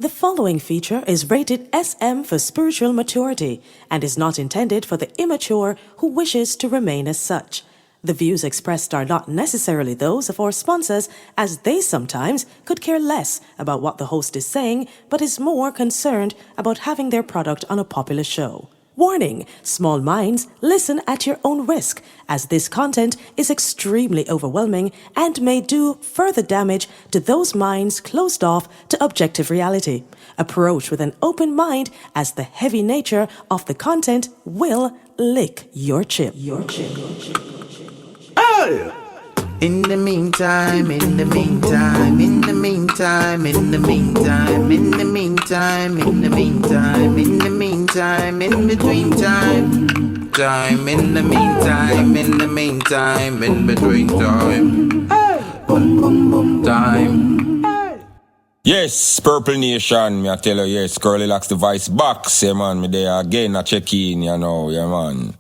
The following feature is rated SM for spiritual maturity and is not intended for the immature who wishes to remain as such. The views expressed are not necessarily those of our sponsors, as they sometimes could care less about what the host is saying, but is more concerned about having their product on a popular show. Warning: small minds, listen at your own risk, as this content is extremely overwhelming and may do further damage to those minds closed off to objective reality. Approach with an open mind, as the heavy nature of the content will lick your chip. Oh! In the meantime, in the meantime, in the meantime, in the meantime, in the meantime, in the meantime, in the meantime, in between time, in the meantime, in the meantime, in between time, time. Yes, Purple Nation, me I tell you, yes, CurlyLoxx the voice box, yeah man, me there again, I check in, you know, yeah man.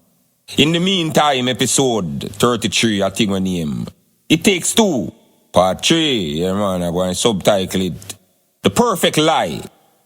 In the meantime, episode 33, I think my name. It Takes Two, part 3, yeah man, I'm going to subtitle it The Perfect Lie,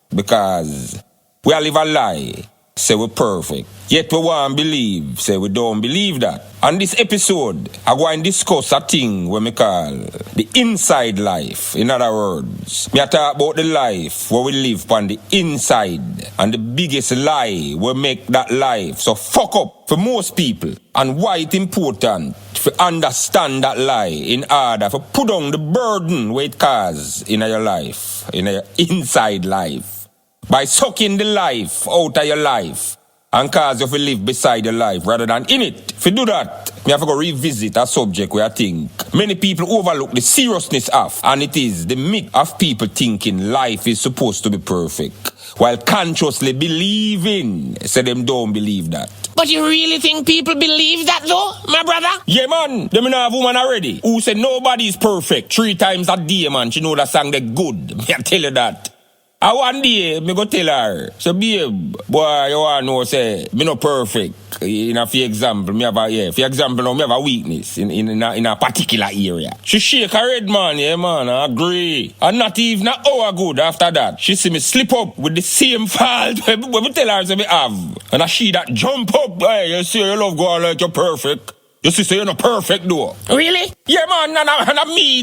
because we all live a lie, say we're perfect, yet we want to believe, say we don't believe that. On this episode, I'm going to discuss a thing we call the inside life. In other words, me talk about the life where we live on the inside, and the biggest lie will make that life so fuck up for most people, and why it's important to understand that lie in order to put on the burden where it causes in your life, in your inside life, by sucking the life out of your life and cause you to live beside your life rather than in it. If you do that, you have to go revisit a subject where I think many people overlook the seriousness of, and it is the myth of people thinking life is supposed to be perfect, while consciously believing, say them don't believe that. But you really think people believe that though, my brother? Yeah man, them know have woman already who said nobody's perfect 3 times a day, man. She know that song they good. Me I tell you that. I one day, me go tell her, so babe, boy, you want to know, say, me not perfect. In a for example, me have a, for example, now, me have a weakness in a particular area. She shake her head, man, yeah, man, I agree. And not even an hour good after that, she see me slip up with the same fault when me tell her, say, me have. And I see that jump up, hey, you see, you love going like you're perfect. You see, so you're not perfect, though. Really? Yeah, man, and me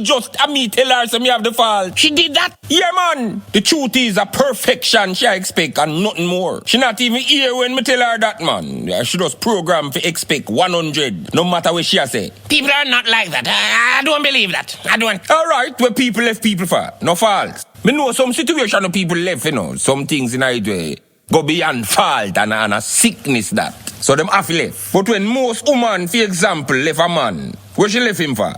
tell her, so me have the fault. She did that? Yeah, man. The truth is a perfection she expect and nothing more. She not even here when me tell her that, man. She just program to expect 100, no matter what she say. People are not like that. I don't believe that. I don't. All right, where people left people for, no fault. Me know some situation of people left, you know, some things in a way go beyond fault and a sickness that. So them have left. But when most woman, for example, left a man, where she left him for?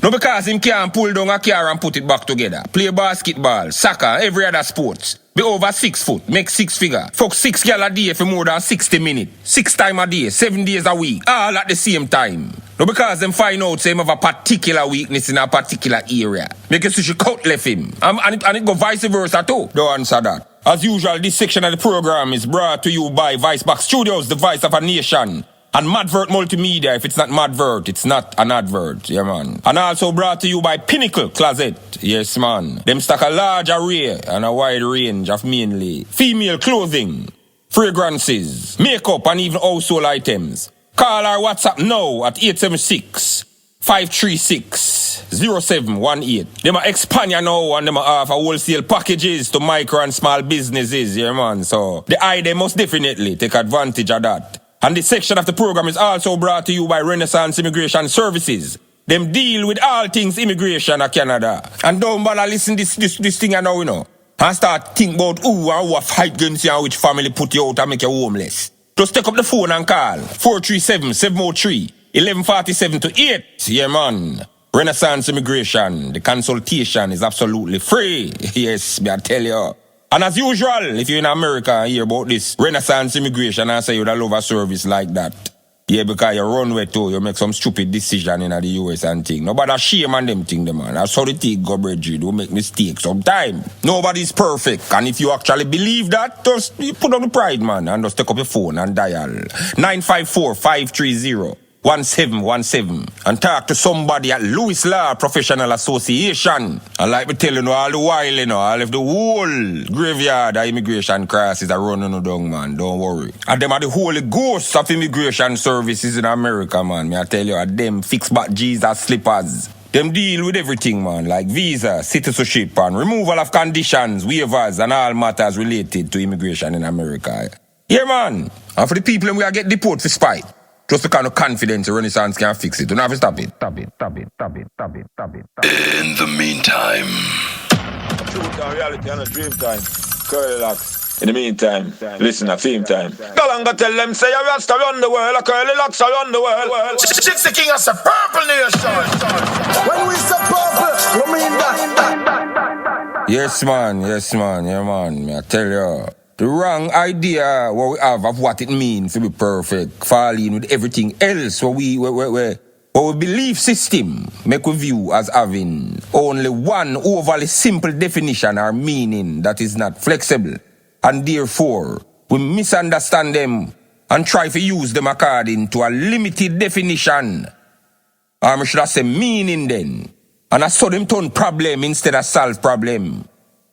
No, because him can't pull down a car and put it back together. Play basketball, soccer, every other sports. Be over 6 foot, make 6 figure. Fuck 6 girl a day for more than 60 minutes. 6 times a day, 7 days a week. All at the same time. No, because them find out say him have a particular weakness in a particular area. Make it so she cut left him. And it go vice versa too. Don't answer that. As usual, this section of the program is brought to you by Vicebox Studios, the voice of a nation. And Madvert Multimedia. If it's not Madvert, it's not an advert. Yeah, man. And also brought to you by Pinnacle Closet. Yes, man. Them stock a large array and a wide range of mainly female clothing, fragrances, makeup, and even household items. Call our WhatsApp now at 876-536-0718. Them are expand now and them are offer wholesale packages to micro and small businesses. Yeah, man. So the idea must definitely take advantage of that. And this section of the program is also brought to you by Renaissance Immigration Services. Them deal with all things immigration in Canada. And don't bother listen this thing I know, you know. And start think about who fight against you and which family put you out and make you homeless. Just take up the phone and call 437-703-1147 to 8. Yeah, man. Renaissance Immigration. The consultation is absolutely free. Yes, me I tell you. And as usual, if you're in America and hear about this Renaissance Immigration and say you'd love a service like that, yeah, because you run way too, you make some stupid decision in the US and thing. Nobody shame on them thing, man. That's how the thing go, Bridget. You make mistakes sometimes. Nobody's perfect. And if you actually believe that, just you put on the pride, man, and just take up your phone and dial 954-530 1717 and talk to somebody at Lewis Law Professional Association. And like me tell you all the while, all of the whole graveyard of immigration crisis are running down, man. Don't worry. And them are the holy ghosts of immigration services in America, man. Me I tell you, them fix back Jesus slippers. Them deal with everything, man, like visa, citizenship, and removal of conditions, waivers, and all matters related to immigration in America. Yeah, man. And for the people we are get deported for spite, just the kind of confidence Renaissance can fix it. Don't have to stop it. Stop it. In the meantime. Truth and reality and a dream time. CurlyLoxx. In the meantime, listen to Fame Time. Galanga tell them, say a Rasta run the world, a CurlyLoxx run the world. It's the king of the purple nation. When we say purple, we mean that. Yes, man, yeah, man. Me I tell you. The wrong idea what we have of what it means to be perfect, fall in with everything else what we belief system make we view as having only one overly simple definition or meaning that is not flexible. And therefore, we misunderstand them and try to use them according to a limited definition. Or we should have say meaning then. And I saw them turn problem instead of solve problem.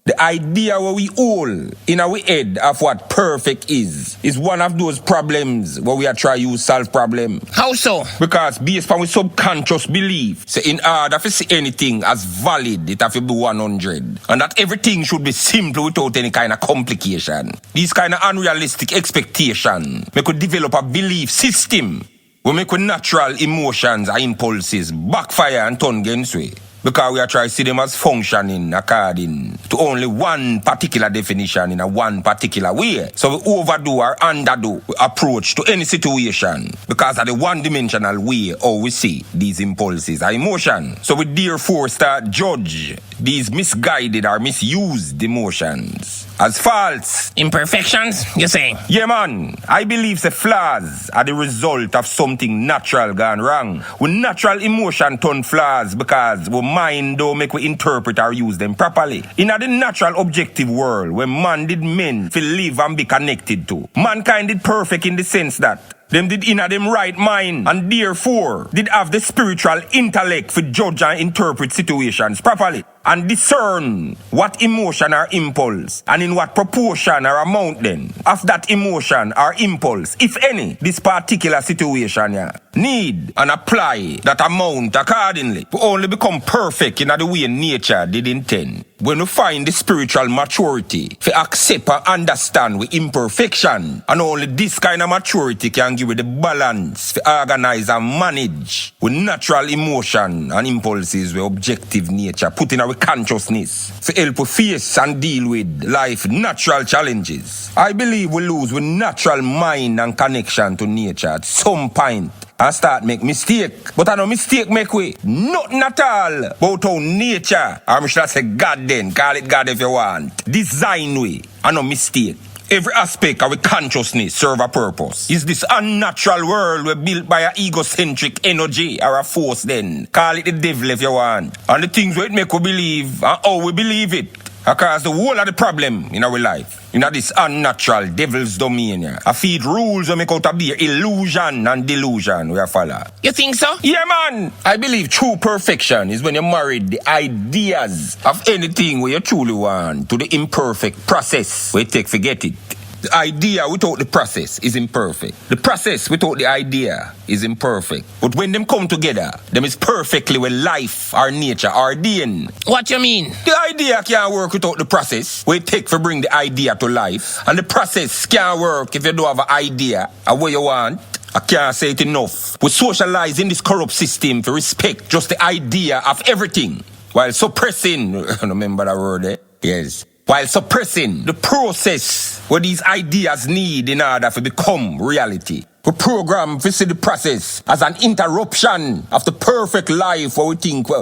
The idea what we all in our head of what perfect is one of those problems where we are trying to use solve problem. How so? Because based on our subconscious belief, say in order to see anything as valid, it have to be 100. And that everything should be simple without any kind of complication. These kind of unrealistic expectation make we develop a belief system where make we natural emotions or impulses backfire and turn against we. Because we are trying to see them as functioning according to only one particular definition in a one particular way. So we overdo or underdo approach to any situation because of the one-dimensional way how we see these impulses or emotions. So we therefore start judge these misguided or misused emotions as false. Imperfections, you say? Yeah, man. I believe the flaws are the result of something natural gone wrong. We natural emotion turn flaws because we mind don't make we interpret or use them properly. In the natural objective world where man did meant to live and be connected to, mankind did perfect in the sense that them did in them right mind and therefore did have the spiritual intellect to judge and interpret situations properly and discern what emotion or impulse and in what proportion or amount then of that emotion or impulse, if any, this particular situation need and apply that amount accordingly to only become perfect in the way nature did intend. When we find the spiritual maturity to accept and understand with imperfection, and only this kind of maturity can give you the balance to organize and manage with natural emotion and impulses with objective nature put in our consciousness to help us face and deal with life natural challenges. I believe we lose with natural mind and connection to nature at some point and start make mistake. But I know mistake make we nothing at all about how nature, or I should say God then, call it God if you want, design we, I know mistake. Every aspect of our consciousness serve a purpose. Is this unnatural world we're built by an egocentric energy or a force then? Call it the devil if you want. And the things we make we believe and how we believe it. Because the whole of the problem in our life, in this unnatural devil's domain, I feed rules that make out to be illusion and delusion we are follow. You think so? Yeah, man. I believe true perfection is when you marry the ideas of anything where you truly want to the imperfect process where you take forget it. The idea without the process is imperfect. The process without the idea is imperfect. But when them come together, them is perfectly where life or nature ordained. What you mean? The idea can't work without the process where it take for bring the idea to life. And the process can't work if you don't have an idea of what you want. I can't say it enough. We socialize in this corrupt system to respect just the idea of everything while suppressing, remember that word there? Yes. While suppressing the process what these ideas need in order to become reality. We program to see the process as an interruption of the perfect life where we think we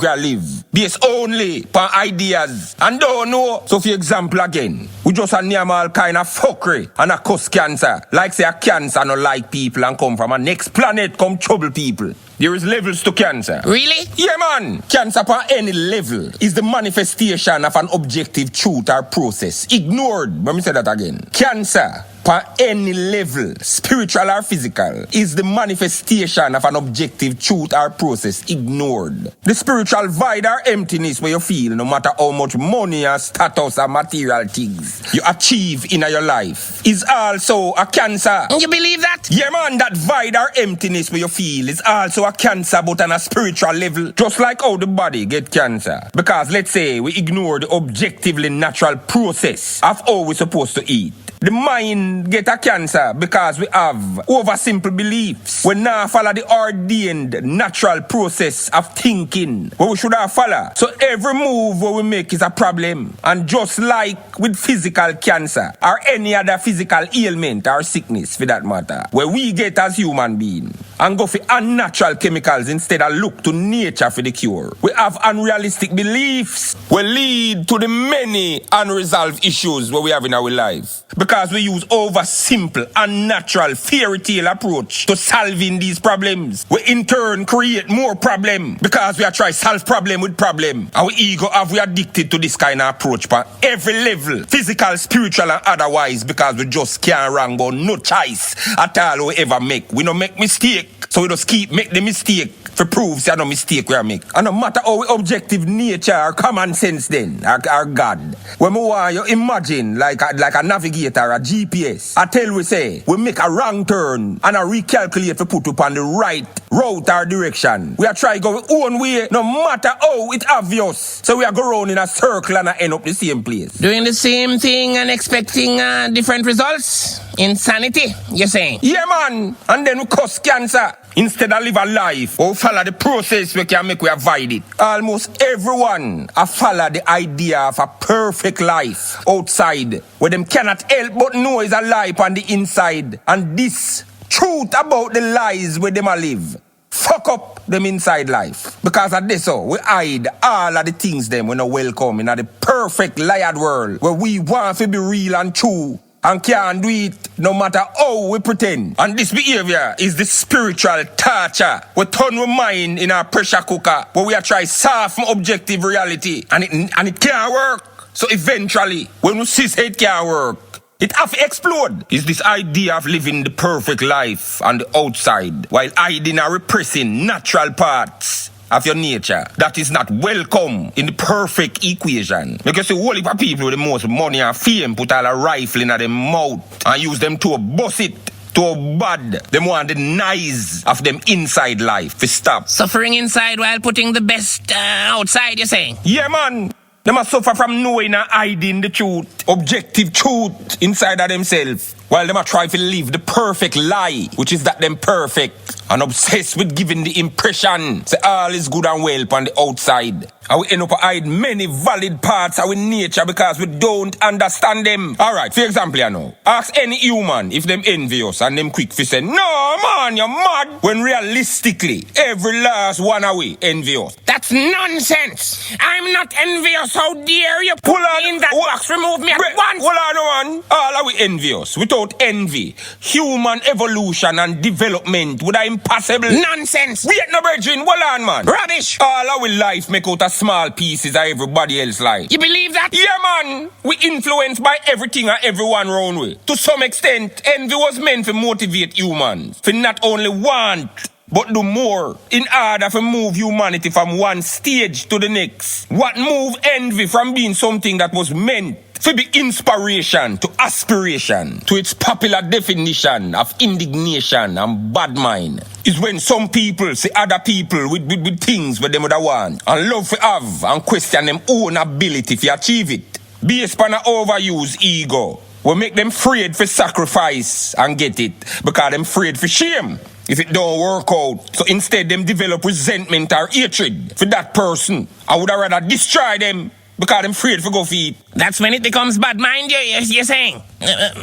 are live. Based only upon ideas and don't know. So for example again, we just a name all kind of fuckery and a cause cancer. Like say a cancer no like people and come from a next planet come trouble people. There is levels to cancer. Really? Yeah, man. Cancer upon any level is the manifestation of an objective truth or process. Ignored. Let me say that again. Cancer on any level, spiritual or physical, is the manifestation of an objective truth or process ignored. The spiritual void or emptiness where you feel, no matter how much money or status or material things you achieve in your life, is also a cancer. You believe that? Yeah, man, that void or emptiness where you feel is also a cancer, but on a spiritual level. Just like how the body get cancer. Because let's say we ignore the objectively natural process of how we're supposed to eat. The mind get a cancer because we have oversimple beliefs. We now follow the ordained natural process of thinking what we should have follow. So every move what we make is a problem. And just like with physical cancer or any other physical ailment or sickness for that matter, where we get as human beings and go for unnatural chemicals instead of look to nature for the cure. We have unrealistic beliefs will lead to the many unresolved issues where we have in our life. Because we use over-simple, unnatural, fairy tale approach to solving these problems. We in turn create more problem because we are trying to solve problem with problem. Our ego have we addicted to this kind of approach for every level, physical, spiritual and otherwise, because we just can't wrong but no choice at all we ever make. We don't make mistake, so we just keep make the mistake for prove say no mistake we are make. And no matter how we objective nature or common sense then, our God, when we want you imagine like a navigator, a GPS, I tell we say, we make a wrong turn and a recalculate to put up on the right route or direction. We are trying to go our own way, no matter how it's obvious. So we are go round in a circle and end up the same place. Doing the same thing and expecting different results? Insanity, you're saying? Yeah, man. And then we cause cancer. Instead of live a life or follow the process we can make we avoid it. Almost everyone follow the idea of a perfect life outside where them cannot help but know is a lie on the inside. And this truth about the lies where them a live fuck up them inside life. Because of this we hide all of the things them we no welcome in the perfect lied world where we want to be real and true and can't do it no matter how we pretend. And this behavior is the spiritual torture. We turn our mind in our pressure cooker where we are trying to soften objective reality and it can't work. So eventually, when we see it can't work, it have to explode. It's this idea of living the perfect life on the outside while hiding or repressing natural parts of your nature that is not welcome in the perfect equation. Because the whole heap of people with the most money and fame put all a rifle in their mouth and use them to bust it too bad. Them want the nice of them inside life to stop. Suffering inside while putting the best outside, you're saying? Yeah, man. They must suffer from knowing and hiding the truth, objective truth inside of themselves. While they must try to live the perfect lie, which is that them perfect, and obsessed with giving the impression that all is good and well on the outside. And we end up hide many valid parts of our nature because we don't understand them. Alright, for example, you know, ask any human if them envious and them quick to say, no man, you're mad. When realistically, every last one away envious. That's nonsense. I'm not envious. How dare you put me in that box? Remove me at once. Hold on, man. All are we envious. Without envy, human evolution and development would have impossible. Nonsense. We ain't no virgin. Hold on, man. Rubbish. All our life make out a small pieces of everybody else's life. You believe that? Yeah, man. We influenced by everything and everyone around we. To some extent, envy was meant to motivate humans. To not only want, but do more in order to move humanity from one stage to the next. What moved envy from being something that was meant to be inspiration to aspiration to its popular definition of indignation and bad mind is when some people see other people with things where they would want and love to have and question them own ability to achieve it. Based on an overused ego, we make them afraid for sacrifice and get it because them afraid for shame if it don't work out. So instead them develop resentment or hatred for that person. I would have rather destroy them because I'm afraid to go feed. That's when it becomes bad mind, you're saying?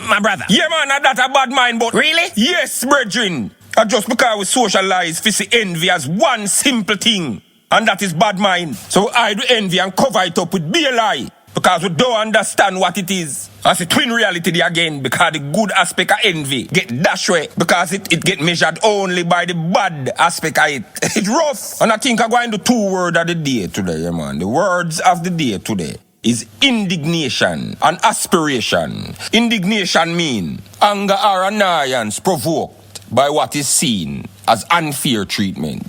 My brother. Yeah, man, that's a bad mind, but... Really? Yes, brethren. Just because we socialize, we see envy as one simple thing, and that is bad mind. So we hide envy and cover it up with be a lie, because we don't understand what it is. As a twin reality there again, because the good aspect of envy get dashed away, because it get measured only by the bad aspect of it. It's rough. And I think I'm going to 2 words of the day today, man. The words of the day today is indignation and aspiration. Indignation mean anger or annoyance provoked by what is seen as unfair treatment.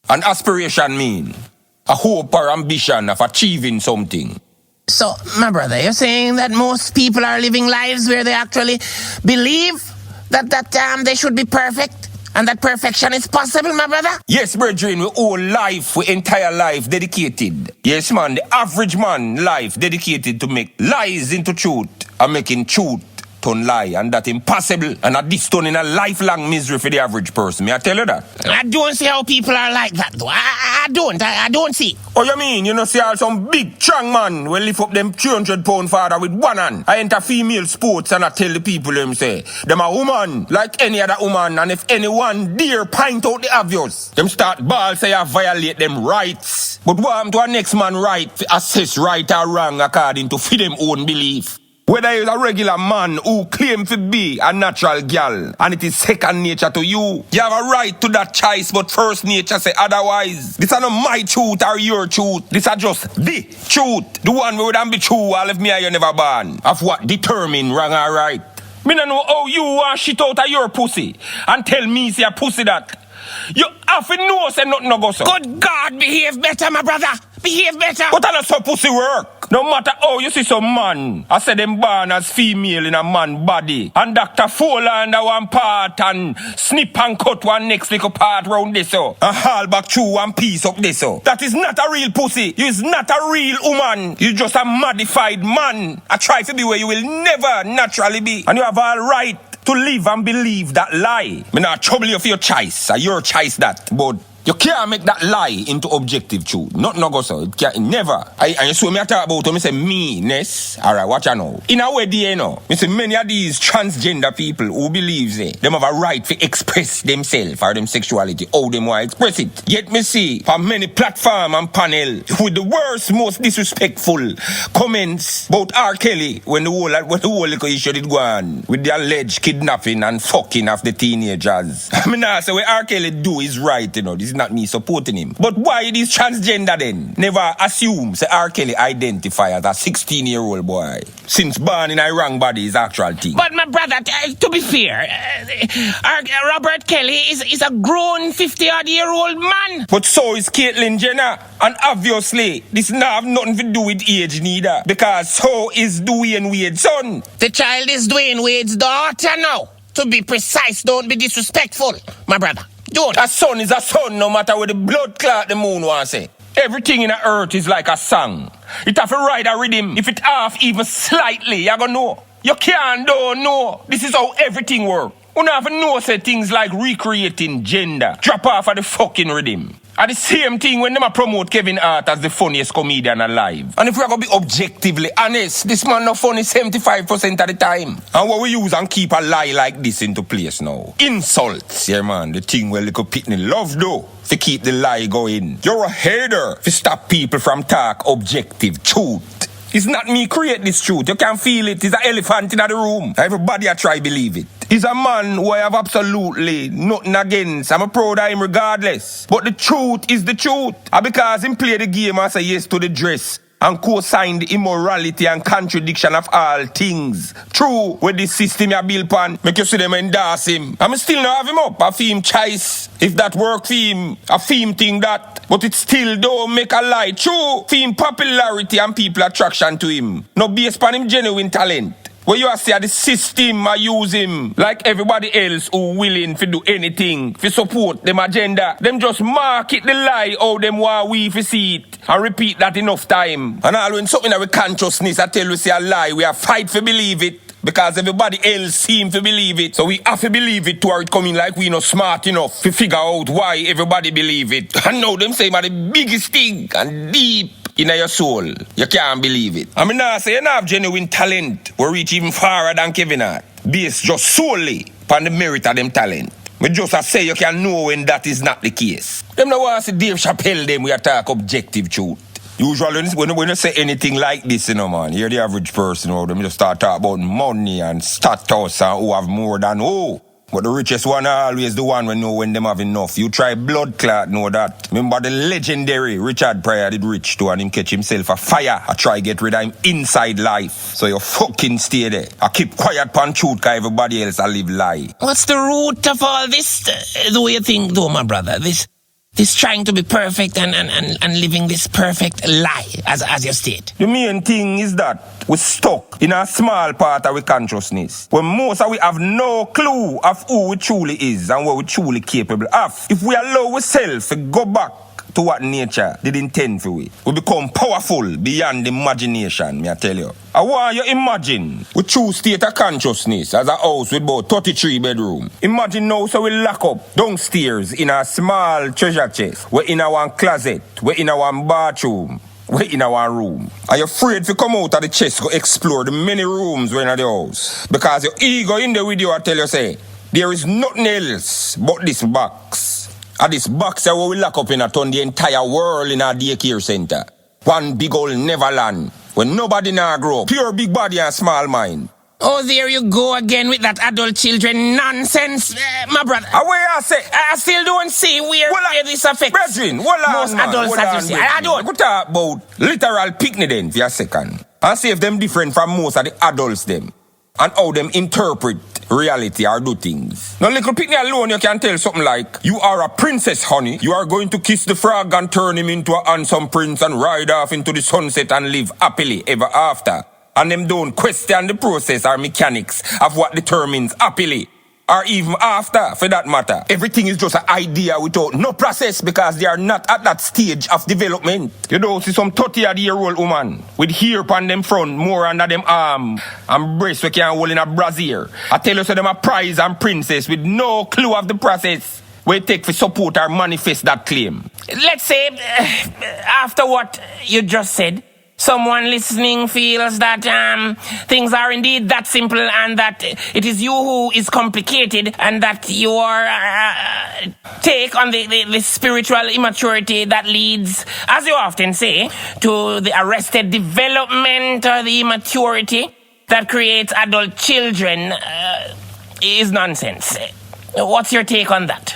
And aspiration mean a hope or ambition of achieving something. So, my brother, you're saying that most people are living lives where they actually believe that they should be perfect and that perfection is possible, my brother? Yes, brethren, we whole life, we entire life dedicated. Yes, man, the average man life dedicated to make lies into truth and making truth turn lie, and that impossible, and that this turn in a lifelong misery for the average person. May I tell you that? I don't see how people are like that, though. I don't see. Oh, you mean, you know, see all some big, strong man will lift up them 300-pound father with one hand. I enter female sports and I tell the people them say, them a woman like any other woman, and if anyone dare point out the obvious, them start ball say I violate them rights. But what happened to a next man right to assess right or wrong according to fit them own belief? Whether you're a regular man who claim to be a natural girl and it is second nature to you, you have a right to that choice, but first nature say otherwise. This is not my truth or your truth. This is just the truth. The one we would be true all of me and you never born. Of what determine wrong or right. Me don't know how you want shit out of your pussy and tell me say a pussy that. You have to know say nothing no go so. Good God, behave better, my brother. Behave better. But I know so pussy work. No matter how you see some man, I say them born as female in a man body. And Dr. Fuller under one part and snip and cut one next little part round this so. And haul back through one piece up this so. That is not a real pussy. You is not a real woman. You just a modified man. I try to be where you will never naturally be. And you have all right to live and believe that lie. Me not trouble you for your choice, or your choice that, but you can't make that lie into objective truth. Not no go so. It can't, never. And you saw me I talk about when me say me-ness. Alright, watch you know. In a way, you know. Me say many of these transgender people who believes them have a right to express themselves or them sexuality, how them want to express it. Yet me see from many platform and panel with the worst, most disrespectful comments about R. Kelly when the whole little issue did go on with the alleged kidnapping and fucking of the teenagers. I mean, I say what R. Kelly do is right, you know. This is not me supporting him. But why this transgender then never assume say R. Kelly identify as a 16-year-old boy? Since born in a wrong body is actual thing. But my brother, to be fair, Robert Kelly is a grown 50-odd-year-old man. But so is Caitlyn Jenner. And obviously, this not have nothing to do with age neither. Because so is Dwayne Wade's son. The child is Dwayne Wade's daughter now. To be precise, don't be disrespectful, my brother. Don't. A son is a son, no matter where the blood clot the moon wants say. Everything in the earth is like a song. It have to ride a rhythm. If it half even slightly, you gonna know. You can't don't know. This is how everything works. You don't have to know say things like recreating gender. Drop off of the fucking rhythm. And the same thing when them a promote Kevin Hart as the funniest comedian alive. And if we're going to be objectively honest, this man not funny 75% of the time. And what we use and keep a lie like this into place now. Insults, yeah man, the thing where little pitney love though, to keep the lie going. You're a hater to stop people from talk objective truth. It's not me create this truth. You can feel it. It's an elephant in the room. Everybody I try believe it. He's a man who I have absolutely nothing against. I'm proud of him regardless. But the truth is the truth. And because him play the game and say yes to the dress and co-sign the immorality and contradiction of all things. True, with this system you build upon, make you see them endorse him. I'm still not have him up. I feel him choice. If that work for him, I feel him think that. But it still don't make a lie. True, for him popularity and people attraction to him. No based upon him genuine talent. Where you say the system I use him like everybody else who willing to do anything to support them agenda. Them just market the lie how them want we to see it and repeat that enough time. And all when something with consciousness I tell you say a lie, we have fight to believe it. Because everybody else seem to believe it. So we have to believe it to where it coming like we not smart enough to figure out why everybody believe it. And now them say about the biggest thing and deep in your soul. You can't believe it. I mean now say you have genuine talent will reach even farther than Kevin Hart. Based just solely upon the merit of them talent. Me just say you can know when that is not the case. Them no want to see Dave Chappelle them we attack objective truth. Usually when you say anything like this, you know, man, you're the average person, them just start talking about money and status and who have more than who. But the richest one are always the one we know when them have enough. You try blood clot, know that. Remember the legendary Richard Pryor did rich too and him catch himself a fire. I try get rid of him inside life. So you fucking stay there. I keep quiet pan truth cause everybody else I live lie. What's the root of all this? The way you think, though, my brother? This trying to be perfect and living this perfect lie, as you state. The main thing is that we're stuck in a small part of our consciousness, where most of we have no clue of who we truly is and what we truly capable of. If we allow ourselves to go back to what nature did intend for we become powerful beyond imagination, me I tell you. I want you imagine we true state of consciousness as a house with about 33 bedrooms. Imagine now so we lock up downstairs in a small treasure chest. We're in our closet, we're in our bathroom, we're in our room. Are you afraid to come out of the chest to explore the many rooms we're in the house? Because your ego in the video I tell you say, there is nothing else but this box. And this box where we lock up in a turn the entire world in a daycare center. One big old Neverland where nobody now grow up. Pure big body and small mind. Oh, there you go again with that adult children nonsense, my brother. Where I say, I still don't see where this affects brethren, most adults, as you say. I don't. We talk about literal picnic then for a second. And see if them different from most of the adults them. And how them interpret reality or do things. Now little picnic alone you can tell something like, you are a princess, honey. You are going to kiss the frog and turn him into a handsome prince and ride off into the sunset and live happily ever after. And them don't question the process or mechanics of what determines happily. Or even after, for that matter. Everything is just an idea without no process because they are not at that stage of development. You don't see some 30-year-old woman with hair upon them front more under them arm and breast we can hold in a brassiere. I tell you so them a prize and princess with no clue of the process we take for support or manifest that claim. Let's say, after what you just said, someone listening feels that things are indeed that simple and that it is you who is complicated and that your take on the spiritual immaturity that leads, as you often say, to the arrested development or the immaturity that creates adult children is nonsense. What's your take on that?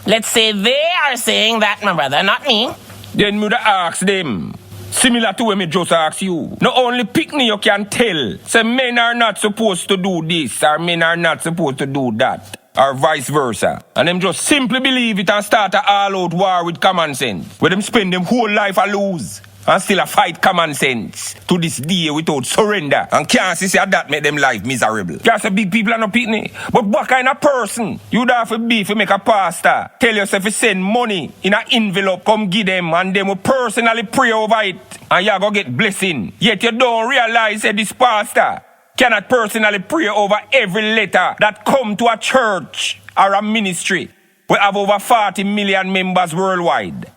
Let's say they are saying that, my brother, not me. Then me da ask them. Similar to when me just ask you. Not only pick me you can tell. Say men are not supposed to do this or men are not supposed to do that. Or vice versa. And them just simply believe it and start a all-out war with common sense. Where them spend them whole life a lose. And still a fight common sense to this day without surrender. And can't see that make them life miserable. Can't say big people are not pitney. But what kind of person you'd have to be if you make a pastor? Tell yourself you send money in an envelope, come give them and them will personally pray over it. And you go get blessing. Yet you don't realize that this pastor cannot personally pray over every letter that come to a church or a ministry. We have over 40 million members worldwide.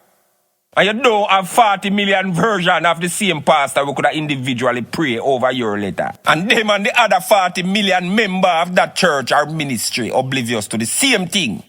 And you don't have 40 million versions of the same pastor who could individually pray over your letter. And them and the other 40 million members of that church or ministry oblivious to the same thing.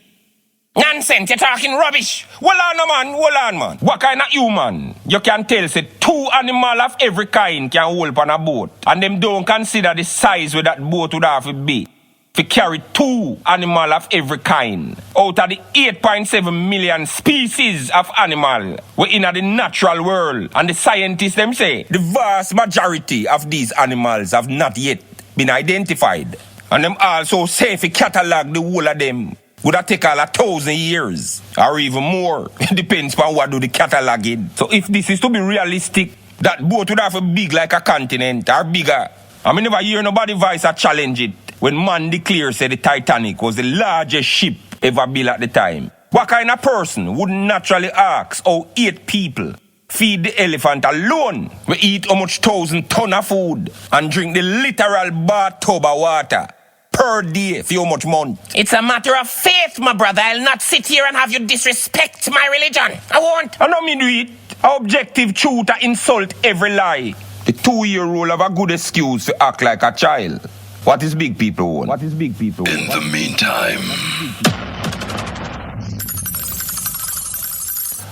Nonsense, you're talking rubbish. Hold on, man. What kind of human? You can tell, say, 2 animals of every kind can hold on a boat. And them don't consider the size where that boat would have to be. To carry 2 animals of every kind. Out of the 8.7 million species of animal we're in the natural world. And the scientists them say, the vast majority of these animals have not yet been identified. And them also say if you catalog the whole of them, would have take all 1,000 years. Or even more. It depends on what do the cataloging. So if this is to be realistic, that boat would have to be big like a continent or bigger. I mean, never hear nobody voice or challenge it. When man declares that the Titanic was the largest ship ever built at the time. What kind of person would naturally ask how 8 people feed the elephant alone? We eat how much 1,000 tons of food and drink the literal bathtub of water per day for how much month? It's a matter of faith, my brother. I'll not sit here and have you disrespect my religion. I won't. I don't mean do it. Objective truth to insult every lie. The 2-year-old have a good excuse to act like a child. What is big people want? In the meantime.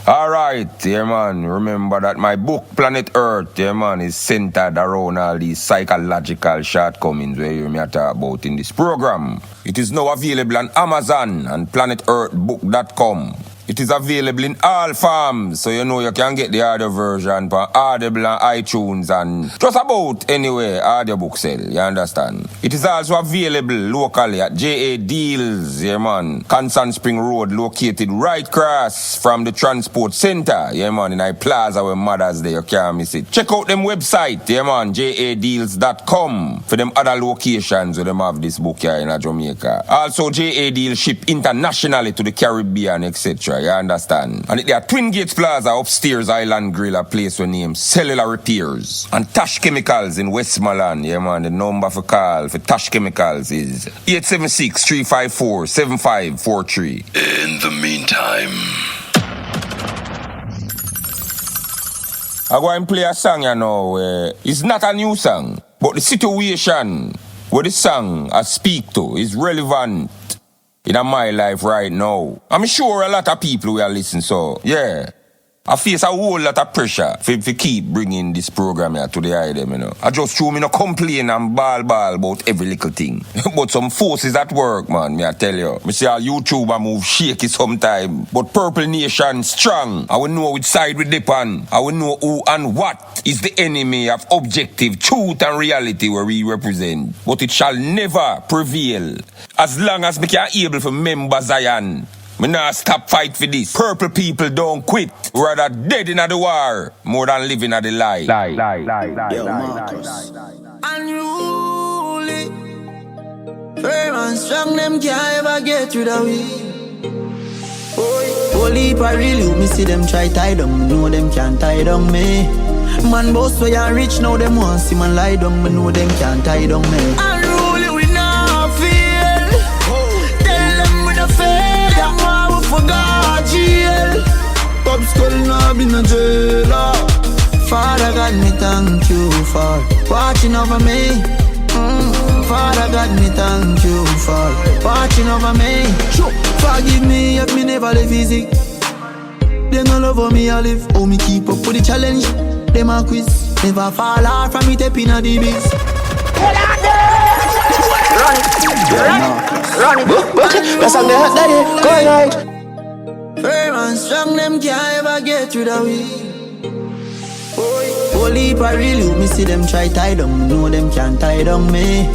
Alright, yeah man, remember that my book Planet Earth, yeah man, is centered around all these psychological shortcomings where you may talk about in this program. It is now available on Amazon and planetearthbook.com. It is available in all forms, so you know you can get the audio version for Audible and iTunes and just about anywhere audiobook sell, you understand? It is also available locally at JA Deals, yeah man, Constant Spring Road, located right across from the Transport Center, yeah man, in I Plaza where Mother's Day, you can't miss it. Check out them website, yeah man, jadeals.com for them other locations where them have this book here in Jamaica. Also JA Deals ship internationally to the Caribbean, etc. You understand? And there are Twin Gates Plaza upstairs Island Grill, a place with name Cellular Repairs. And Tash Chemicals in Westmoreland, yeah man, the number for call for Tash Chemicals is 876-354-7543. In the meantime, I go and play a song, you know, it's not a new song, but the situation where the song I speak to is relevant in my life right now. I'm sure a lot of people will listen, so yeah. I face a whole lot of pressure for keep bringing this program here to the item, you know. I just show me no complain and ball about every little thing. But some forces at work, man, me I tell you. Me see how YouTube I move shaky sometime. But Purple Nation strong. I will know which side we dip on. I will know who and what is the enemy of objective truth and reality where we represent. But it shall never prevail. As long as me can able to member Zion. Me nah stop fight for this. Purple people don't quit. Rather dead in the war more than living in the lie. Yo, Marcus. Unruly. Firm and strong, them can't ever get rid of we. Whole heap I really me see them try tie down. Me know them can't tie down me. Man boss way and rich now them want see man lie down. Me know them can't tie down me. Unruly we not feel. Tell them we not fail. Them want we forgot jail. Pop skull now been a jailer. Father God me thank you for watching over me. Father God me thank you for watching over me. Forgive me if me never live easy. They no love how me I live. Oh me keep up with the challenge. Them a quiz. Never fall off from me tapping a the biz. Run it. That's on the hot daddy. Going right. Firm and strong, them can't ever get rid of we. Whole heap I really me see them try tie down. Me know them can't tie down me.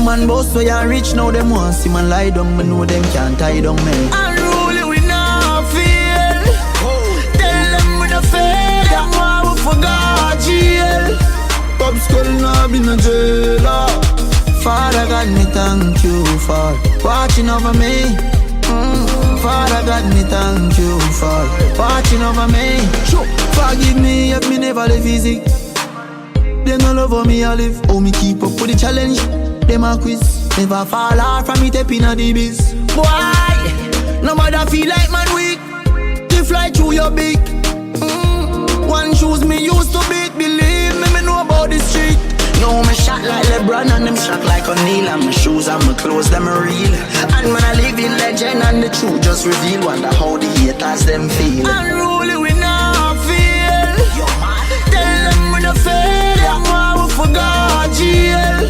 Man boss way and rich now them want see man lie down. Me know them can't tie down me. Unruly we not feel. Tell them we not fail. Them want we forgot jail. Pop skull now been a jailer. Father God me thank you for watching over me. Father God me thank you for watching over me. Forgive me if me never live easy. They no love how me I live. Oh me keep up with the challenge. Them a quiz. Never fall off from me tapping a the biz. Boy, no matter feel like man weak. To fly through your beak. One shoes me used to beat. Believe me know about the street. No, me shot like LeBron and them shot like O'Neal. And my shoes and my clothes, them are real. And when I live in legend and the truth just reveal. Wonder how the haters them feel. Unruly we not feel. Tell them we not fail. Them want we forgot jail.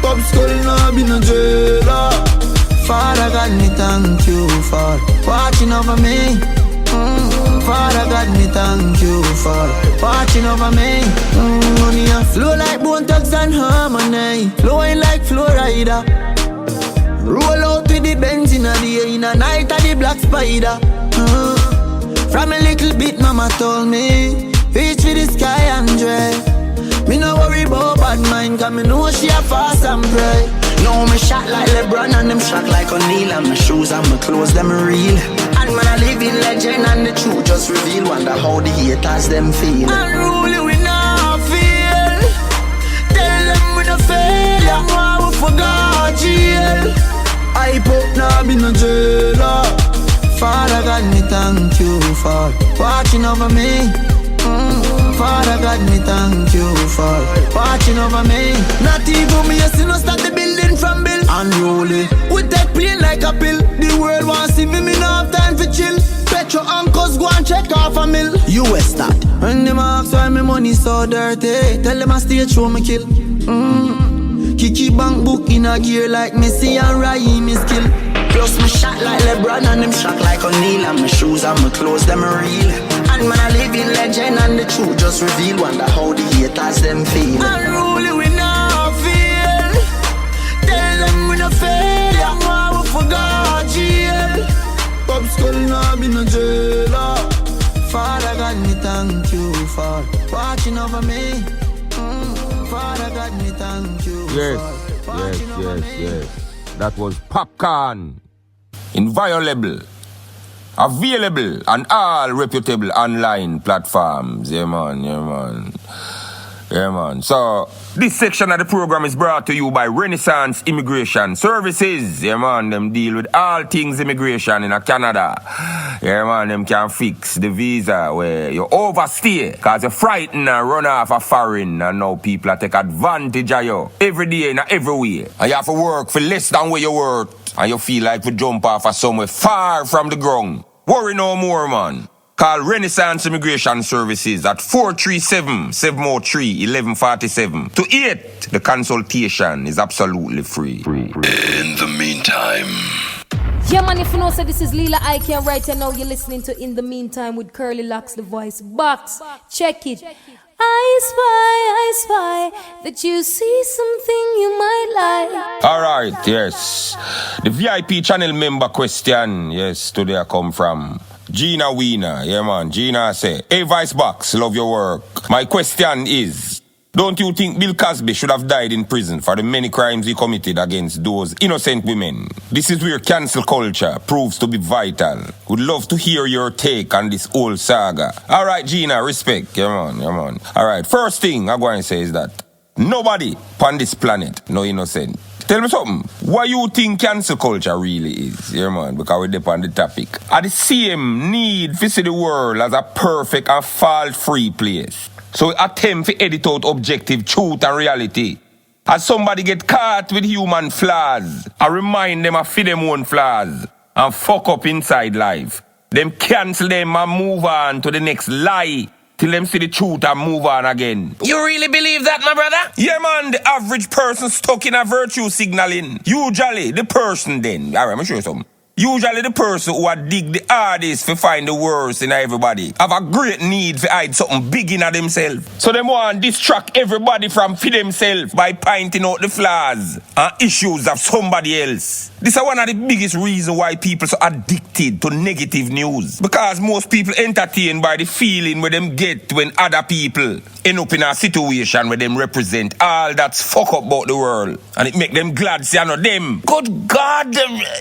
Pop skull now been a jailer. Father God me thank you for watching over me. Father God me thank you for watching over me. Money a flow like Bone Thugs and Harmony. Flowing like Florida. Roll out with the Benz in a day. In a night of the Black Spider. From a little bit mama told me reach for the sky and dread. Me no worry about bad mind. Cause me know she a fast and pray. No, me shot like LeBron and them shot like O'Neal. And my shoes and my clothes, them real. And man, I live in legend and the truth just reveal. Wonder how the haters them feel. Unruly we not feel. Tell them we not fail. Them want we forgot jail. I pop now been a jailer. Father God me thank you for watching over me. Father God me thank you for watching over me. Not even me, you see no start the building from Bill. Unruly, we take plane like a pill. The world wants see me, me no have time for chill. Petro uncles go and check off a mill. US that. When them ask why my money so dirty, tell them I stay true me kill. Kiki bank book in a gear like Messi and Raheem is kill. Plus me shot like LeBron and them shot like O'Neal. And my shoes and my clothes them real. And man I live in legend and the truth just reveal. Wonder how the haters them feel. Unruly we not feel. Tell them we no fail. And why we forgot jail. Pop skull now be no jailer. Father God me thank you for watching over me. Father God me thank you for watching over me. Yes. That was Popcorn. Inviolable. Available on all reputable online platforms. Yeah, man. So, this section of the program is brought to you by Renaissance Immigration Services. Yeah, man, them deal with all things immigration in Canada. Yeah, man, them can fix the visa where you overstay because you're frightened and run off a foreign and now people take advantage of you every day and every way. And you have to work for less than what you're worth. And you feel like you jump off of somewhere far from the ground. Worry no more, man. Call Renaissance Immigration Services at 437-703-1147. To 8, the consultation is absolutely free. In the meantime. Yeah, man, if you know, so this is Leela Ike, and right now you're listening to In the Meantime with CurlyLoxx, the voice box. Check it. I spy that you see something you might like. Alright, yes. The VIP channel member question, yes, today I come from Gina Wiener. Yeah, man, Gina say, hey, Vice Box, love your work. My question is, don't you think Bill Cosby should have died in prison for the many crimes he committed against those innocent women? This is where cancel culture proves to be vital. Would love to hear your take on this whole saga. Alright, Gina, respect. Yeah, man. Alright, first thing I'm going to say is that nobody on this planet no innocent. Tell me something. What you think cancel culture really is? Yeah, man, because we're on the topic. Are the same need to see the world as a perfect and fault-free place? So we attempt to edit out objective truth and reality. As somebody get caught with human flaws, I remind them of them own flaws and fuck up inside life. Them cancel them and move on to the next lie till them see the truth and move on again. You really believe that, my brother? Yeah, man, the average person stuck in a virtue signaling. Usually, the person then. Alright, I'm show you something. Usually the person who dig the hardest to find the worst in everybody have a great need to hide something big in themselves. So they want to distract everybody from for themselves by pointing out the flaws and issues of somebody else. This is one of the biggest reasons why people are so addicted to negative news. Because most people entertained by the feeling where them get when other people end up in a situation where them represent all that's fuck up about the world. And it make them glad see know them. Good God,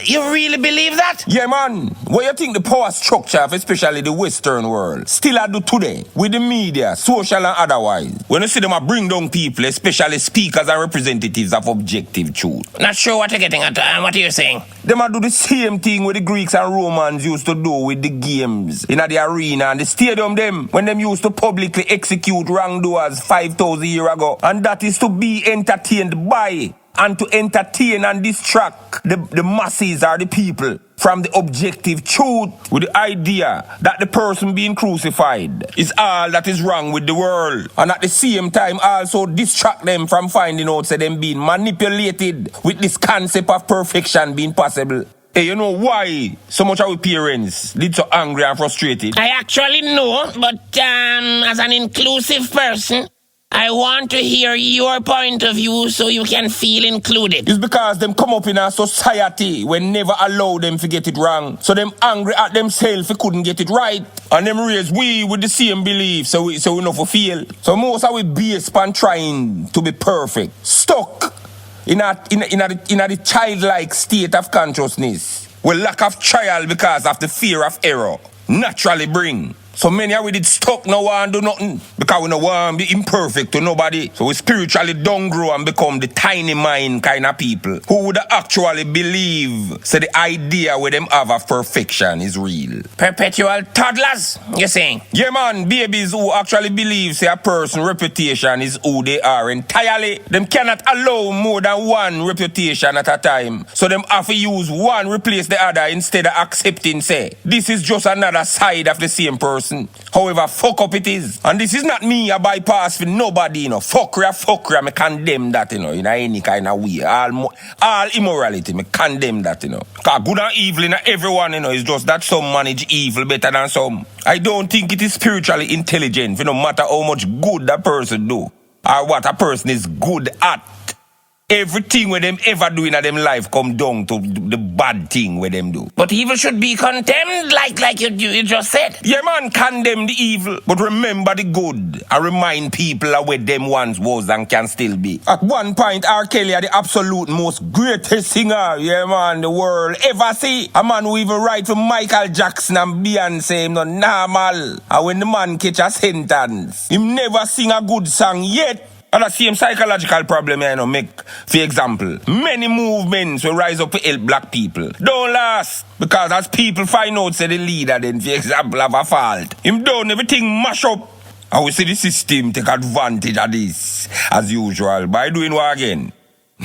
you really believe that? Yeah, man. What you think the power structure of especially the Western world still I do today with the media, social and otherwise? When you see them bring down people, especially speakers and representatives of objective truth. Not sure what you're getting at. What are you saying? Them do the same thing with the Greeks and Romans used to do with the games in the arena and the stadium them when them used to publicly execute wrongdoers 5,000 years ago. And that is to be entertained by and to entertain and distract the masses or the people from the objective truth with the idea that the person being crucified is all that is wrong with the world. And at the same time also distract them from finding out say them being manipulated with this concept of perfection being possible. Hey, you know why so much of our parents did so angry and frustrated? I actually know, but as an inclusive person, I want to hear your point of view so you can feel included. It's because them come up in a society when never allow them to get it wrong. So them angry at themselves if couldn't get it right. And them raise we with the same belief so we know for feel. So most of we based upon trying to be perfect. Stuck in a childlike state of consciousness. Where lack of trial because of the fear of error naturally bring. So many of we did stuck no one do nothing because we no want be imperfect to nobody. So we spiritually don't grow and become the tiny mind kind of people who would actually believe so the idea with them have of perfection is real. Perpetual toddlers, you're saying? Yeah man, babies who actually believe say a person's reputation is who they are entirely. Them cannot allow more than one reputation at a time. So them have to use one replace the other instead of accepting say this is just another side of the same person. However fuck up it is. And this is not me a bypass for nobody, you know. Fuckery, me condemn that, you know, in any kind of way. All immorality, me condemn that, you know. Because good and evil in everyone, you know, is just that some manage evil better than some. I don't think it is spiritually intelligent, no matter how much good that person do or what a person is good at. Everything with them ever do in them life come down to the bad thing with them do. But evil should be condemned like you just said. Yeah man, condemn the evil, but remember the good and remind people of where them once was and can still be. At one point, R. Kelly are the absolute most greatest singer, yeah man, the world ever see. A man who even write for Michael Jackson and Beyonce, him not normal. And when the man catch a sentence, him never sing a good song yet. And the same psychological problem, you know, make, for example, many movements will rise up to help black people. Don't last, because as people find out, say the leader then, for example, have a fault. Him done everything mash up. And we see the system take advantage of this, as usual, by doing what again?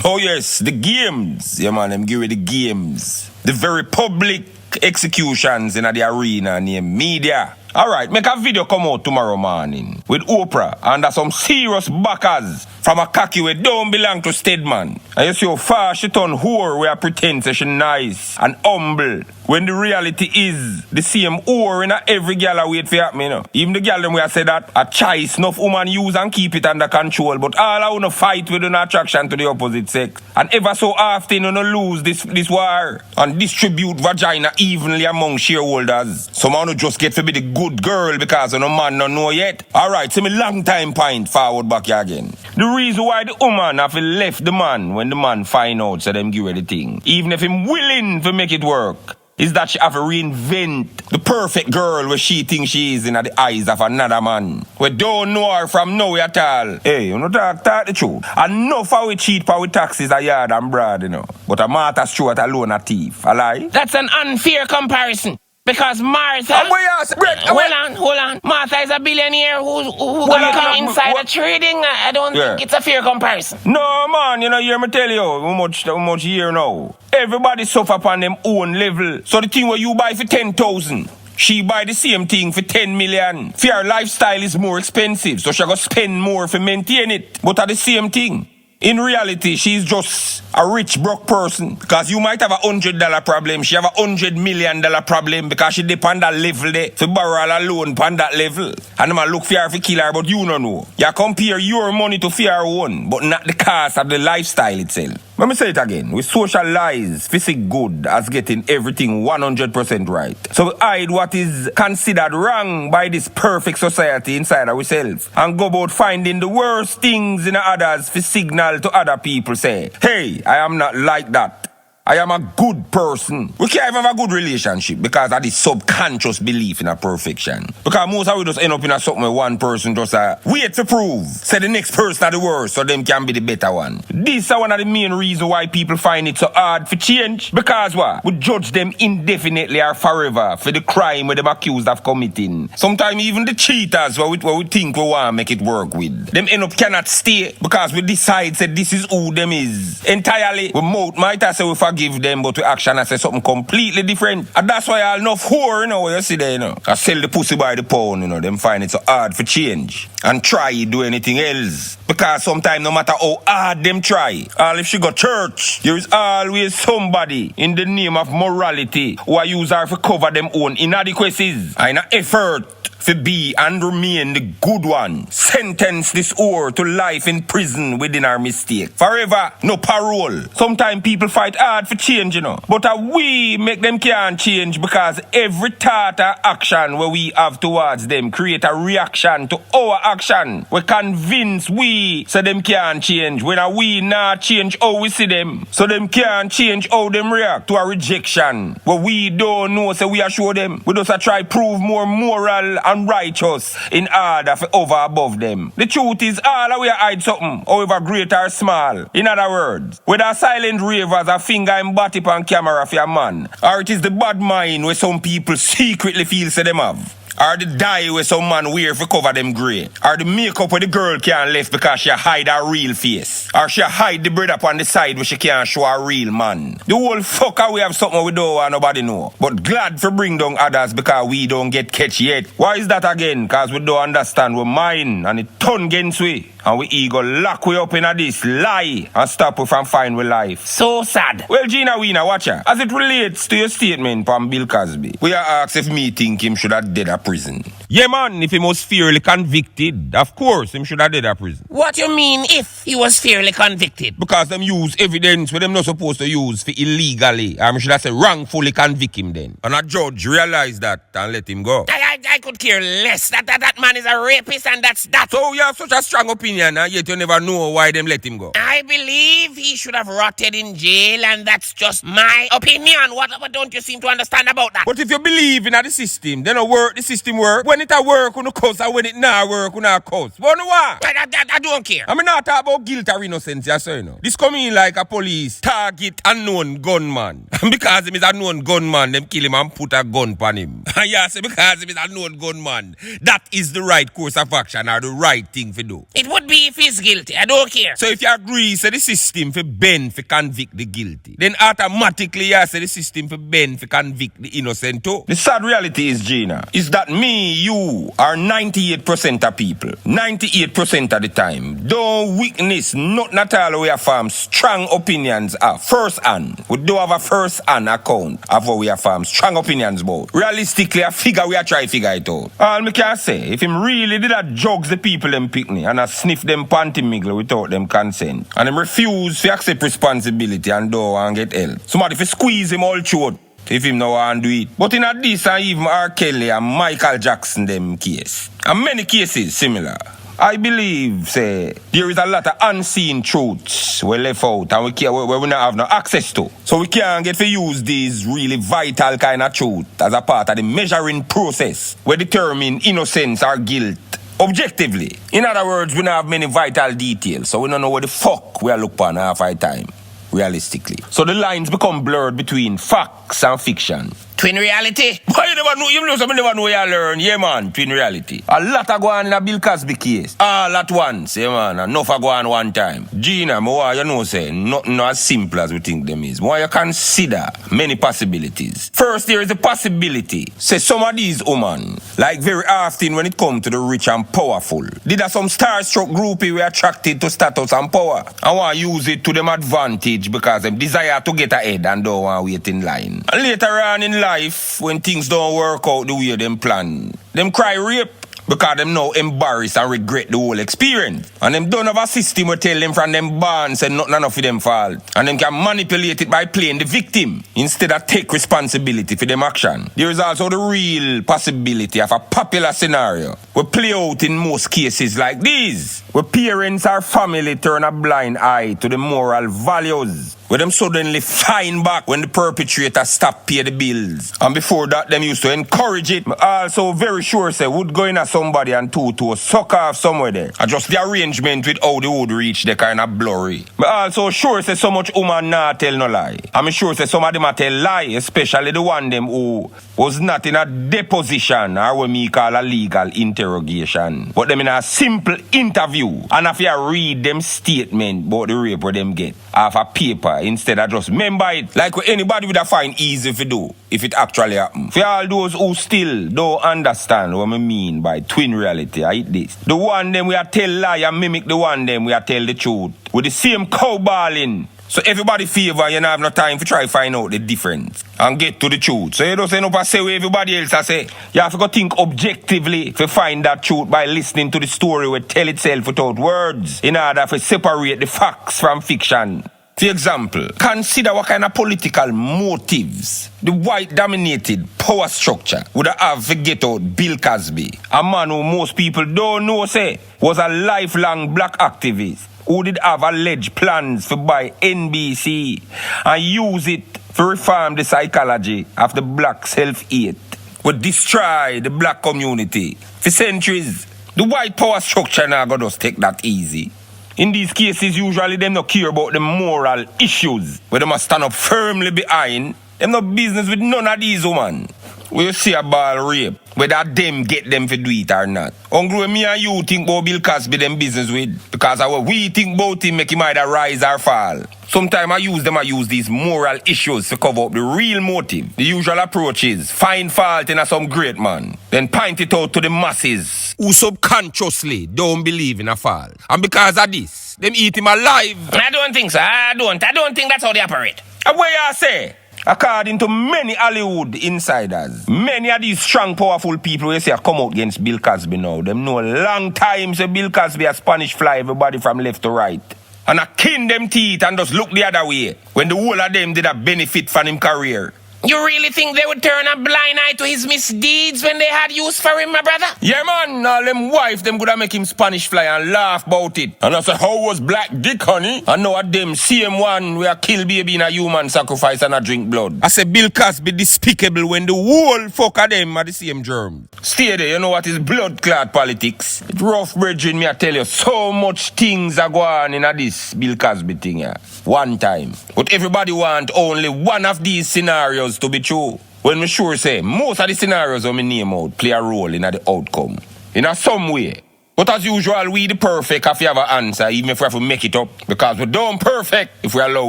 Oh yes, the games. Yeah man, them give you the games. The very public executions in the arena named media. Alright, make a video come out tomorrow morning with Oprah under some serious backers from a cocky we don't belong to Stedman. And you see how far she turn whore where pretend say she nice and humble when the reality is the same whore in every girl I wait for happen, you know. Even the girl them where I say that a choice enough woman use and keep it under control, but all I wanna fight with an attraction to the opposite sex. And ever so often you know lose this war and distribute vagina evenly among shareholders. Some wanna just get to be the good girl because no man no know yet. Alright, so me long time point forward back here again. The reason why the woman have left the man when the man find out so them give her the thing, even if him willing to make it work, is that she have to reinvent the perfect girl where she thinks she is in the eyes of another man. We don't know her from nowhere at all. Hey, you know talk the truth. Enough of we cheat for we taxes a yard and broad, you know. But a Martha Stewart alone a thief. A lie? That's an unfair comparison. Because Martha... Hold on. Martha is a billionaire who come inside the trading. I don't think it's a fair comparison. No, man, you know, hear me tell you how much here now. Everybody suffer upon them own level. So the thing where you buy for 10,000, she buy the same thing for 10 million. For her lifestyle is more expensive, so she go spend more to maintain it. But at the same thing. In reality, she's just a rich broke person. Because you might have $100 problem. She have $100 million problem because she depend on that level there. To borrow a loan on that level. And them a look for her to kill her, but you don't know. You compare your money to fear her own, but not the cost of the lifestyle itself. Let me say it again. We socialize physical good as getting everything 100% right. So we hide what is considered wrong by this perfect society inside ourselves. And go about finding the worst things in others for signal to other people say, hey, I am not like that. I am a good person. We can't even have a good relationship because of this subconscious belief in a perfection. Because most of we just end up in a something where one person just wait to prove. Say the next person are the worst so them can be the better one. This is one of the main reasons why people find it so hard for change. Because what? We judge them indefinitely or forever for the crime where them accused of committing. Sometimes even the cheaters where we think we want to make it work with. Them end up cannot stay because we decide that this is who them is. Entirely. We might have say we forgive them, but we action and say something completely different. And that's why all enough whore, you know, what you see there, you know. I sell the pussy by the pound, you know. Them find it so hard for change. And try do anything else. Because sometimes no matter how hard them try, all if she go church, there is always somebody in the name of morality who use her to cover them own inadequacies. And an effort to be and remain the good one. Sentence this whore to life in prison within our mistake. Forever, no parole. Sometimes people fight hard for change, you know. But we make them can't change because every thought or action where we have towards them create a reaction to our action. We convince we so them can't change. When we not change how we see them. So them can't change how them react to a rejection. Where we don't know so we assure them. We just try prove more moral and righteous in order for over above them. The truth is all we hide something, however great or small. In other words, whether a silent ravers a finger in body on camera for a man, or it is the bad mind where some people secretly feel say them have. Or the dye where some man wear for cover them grey. Or the makeup where the girl can't left because she hide her real face. Or she hide the bread up on the side where she can't show her real man. The whole fucker we have something we don't want nobody know. But glad for bring down others because we don't get catch yet. Why is that again? Because we don't understand we mine and it turn against we. And we ego lock we up in a this lie and stop we from find we life. So sad. Well, Gina Weena, watch her. As it relates to your statement from Bill Cosby, we are asked if me think him should have dead at prison. Yeah, man, if he was fairly convicted, of course, him should have dead at prison. What you mean if he was fairly convicted? Because them use evidence where them not supposed to use for illegally. I should have said wrongfully convict him then. And a judge realize that and let him go. I could care less. That man is a rapist and that's that. So you have such a strong opinion and yet you never know why them let him go. I believe he should have rotted in jail and that's just my opinion. What don't you seem to understand about that? But if you believe in the system, then the system work. When it a work, you cuss, and when it not work, you not cuss. But no what? I don't care. I'm not talking about guilt or innocence, you know. This come in like a police target unknown gunman. And because him is a known gunman, them kill him and put a gun on him. And yes, because him is a known gunman, that is the right course of action or the right thing to do. It would be if he's guilty. I don't care. So if you agree, say the system for bend for convict the guilty, then automatically you say the system for bend for convict the innocent too. The sad reality is, Gina, is that me, you, are 98% of people, 98% of the time, don't witness nothing at all we have formed strong opinions of first hand. We do have a first hand account of what we have formed strong opinions about. Realistically, a figure we are trying to figure it out. All me can say, if him really did that jugs the people them pick me and I sniff them panty miggle without them consent, and him refuse to accept responsibility and don't want get help, somebody fi squeeze him all throat if him no want do it. But in a this and even R. Kelly and Michael Jackson them case, and many cases similar, I believe, say, there is a lot of unseen truths we left out and we not have no access to. So we can't get to use these really vital kind of truth as a part of the measuring process we determine innocence or guilt objectively. In other words, we don't have many vital details, so we don't know what the fuck we are looking for half our time, realistically. So the lines become blurred between facts and fiction. Twin reality? Why you never know? You know something never know you learn. Yeah, man, twin reality. A lot of go on in a Bill Cosby case. All at once, yeah, man. Enough of go on one time. Gina, you know, say, nothing as simple as we think them is. Why you consider many possibilities. First, there is a possibility. Say some of these women, like very often when it comes to the rich and powerful, did have some starstruck groupie we attracted to status and power. And want to use it to them advantage because them desire to get ahead and don't want to wait in line. And later on in life, when things don't work out the way them plan, them cry rape because them now embarrassed and regret the whole experience. And them don't have a system where tell them from them born say nothing enough of them fault. And them can manipulate it by playing the victim instead of take responsibility for them action. There is also the real possibility of a popular scenario we play out in most cases like these, where parents or family turn a blind eye to the moral values, where them suddenly fine back when the perpetrator stop pay the bills. And before that, them used to encourage it. Also very sure say would go in a somebody and two to suck off somewhere there. And just the arrangement with how the would reach the kind of blurry. But also sure say so much woman nah tell no lie. I'm sure say some of them a tell lie, especially the one them who was not in a deposition or what me call a legal interrogation, but them in a simple interview. And if you read them statement about the rape where them get off a paper instead of just remember it, like what anybody would have find easy to do if it actually happen. For all those who still don't understand what I mean by twin reality, I hate this. The one them we are tell lie and mimic the one them we are tell the truth with the same cowballing. So everybody favor, you don't have no time to try find out the difference and get to the truth. So you don't say no pass say what everybody else I say. You have to go think objectively to find that truth by listening to the story where tell itself without words in order to separate the facts from fiction. For example, consider what kind of political motives the white-dominated power structure would have to get out Bill Cosby, a man who most people don't know say was a lifelong black activist who did have alleged plans to buy NBC and use it to reform the psychology of the black self-hate will destroy the black community. For centuries, the white power structure now gonna just take that easy. In these cases, usually them no care about the moral issues, where they must stand up firmly behind. Them no business with none of these women. We see a ball rape, whether them get them to do it or not. Hungry me and you think about Bill Cosby them business with, because what we think about him make him either rise or fall. Sometimes I use these moral issues to cover up the real motive. The usual approach is find fault in some great man, then point it out to the masses who subconsciously don't believe in a fall. And because of this, them eat him alive. I don't think so. I don't think that's how they operate. And what you say? According to many Hollywood insiders, many of these strong, powerful people you say come out against Bill Cosby now. Them know a long time say Bill Cosby a Spanish fly everybody from left to right. And I kin them teeth and just look the other way when the whole of them did a benefit from him career. You really think they would turn a blind eye to his misdeeds when they had use for him, my brother? Yeah, man. All them wife, them gonna make him Spanish fly and laugh about it. And I say, how was Black Dick, honey? And now at them same one where kill baby in a human sacrifice and a drink blood. I say, Bill Cosby despicable when the whole fuck of them are the same germ. Stay there, you know what is blood clot politics? It's rough, brethren, me I tell you, so much things are going on in this Bill Cosby thing, yeah. One time. But everybody want only one of these scenarios to be true. When me sure say most of the scenarios on me name out play a role in the outcome in a some way. But as usual, we the perfect have to have an answer, even if we have to make it up, because we don't perfect if we allow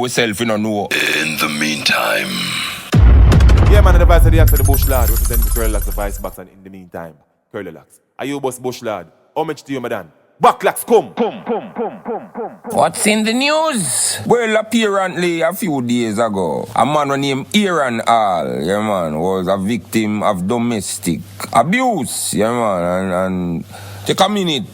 ourselves to not know. In the meantime. Yeah, man, the vice of the act of the Bush Lad representing CurlyLoxx, the vice box, and in the meantime, CurlyLoxx. Are you boss Bush Lad? Homage to you, madam. Backlax, come. What's in the news? Well, apparently a few days ago, a man named Aaron Hall, yeah man, was a victim of domestic abuse, yeah man, and take a minute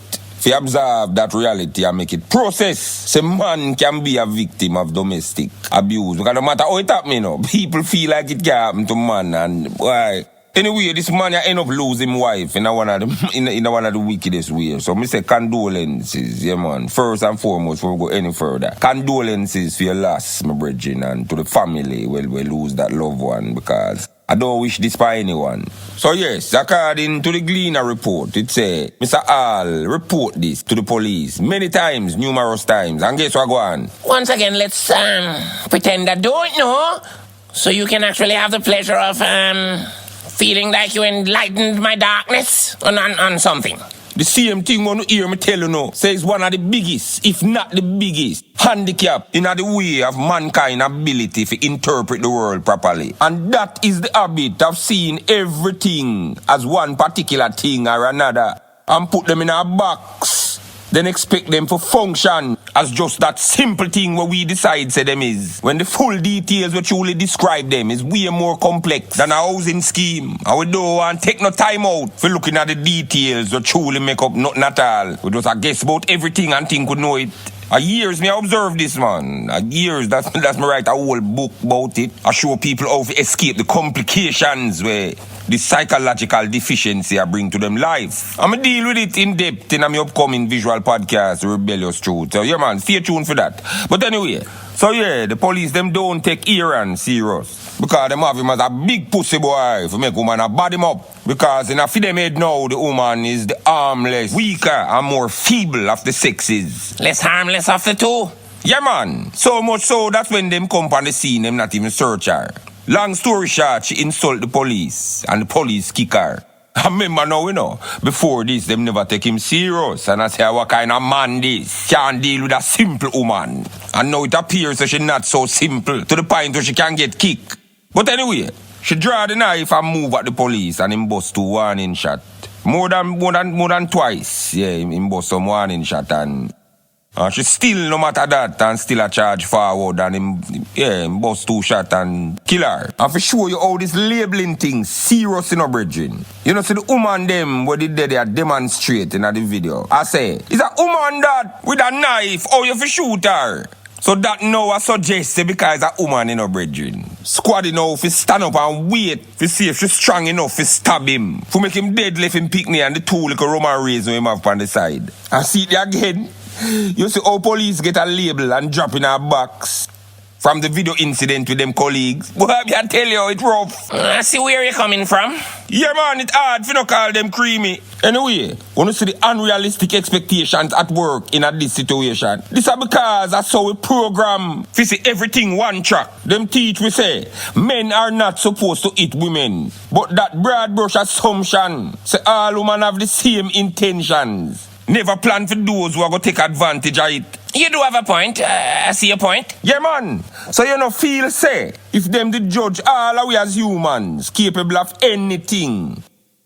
to observe that reality and make it process. Say man can be a victim of domestic abuse, because no matter how it happen, you know, people feel like it can happen to man, and why? Anyway, this man end up losing wife in one of the wickedest ways. So me say condolences, yeah man. First and foremost, before we go any further, condolences for your loss, my brethren, and to the family we lose that loved one, because I don't wish this for anyone. So yes, according to the Gleaner report, it say Mr. Hall report this to the police many times, numerous times, and guess what go on? Once again, let's pretend I don't know, so you can actually have the pleasure of feeling like you enlightened my darkness on something. The same thing when you hear me tell you now, says one of the biggest, if not the biggest, handicap in the way of mankind's ability to interpret the world properly. And that is the habit of seeing everything as one particular thing or another and put them in a box. Then expect them to function as just that simple thing where we decide say them is. When the full details we truly describe them is way more complex than a housing scheme. And we don't want to take no time out for looking at the details that truly make up nothing at all. We just guess about everything and think we know it. A years me I observe this, man. A years that's me write a whole book about it. I show people how to escape the complications where the psychological deficiency I bring to them life. I'm going to deal with it in depth in my upcoming visual podcast, Rebellious Truth. So yeah man, stay tuned for that. But anyway, so yeah, the police them don't take Aaron serious, because them have him as a big pussy boy for make woman a bad him up. Because in a for them head now, the woman is the armless, weaker and more feeble of the sexes. Less harmless of the two. Yeah man, so much so that's when them come on the scene, them not even search her. Long story short, she insult the police and the police kick her. I remember now, you know, before this, them never take him serious. And I say, what kind of man this? Can't deal with a simple woman. And now it appears that she's not so simple, to the point where she can get kicked. But anyway, she draw the knife and move at the police, and him bust 2 warning shot. More than twice, yeah, him bust some warning shot, and she still, no matter that, and still a charge forward, and him bust 2 shot and kill her. And for show you how this labeling thing serious in a brethren. You know, see the woman them where they demonstrate in the video. I say, it's a woman that with a knife, how you for shoot her? So that now I suggest because a woman in a brethren. Squad enough to stand up and wait to see if she's strong enough to stab him. To make him dead left him picnic and the 2 little Roman raisin him have on the side. And see it again. You see how police get a label and drop in a box. from the video incident with them colleagues. Boy, I can tell you, it's rough. I see where you're coming from. Yeah, man, it's hard for no call them creamy. Anyway, when you see the unrealistic expectations at work in this situation, this is because that's how we program to see everything one track. Them teach we say, men are not supposed to hit women. But that broad brush assumption, say all women have the same intentions. Never plan for those who are going to take advantage of it. You do have a point. I see your point. Yeah, man. So you know feel say, if them the judge all of we as humans capable of anything,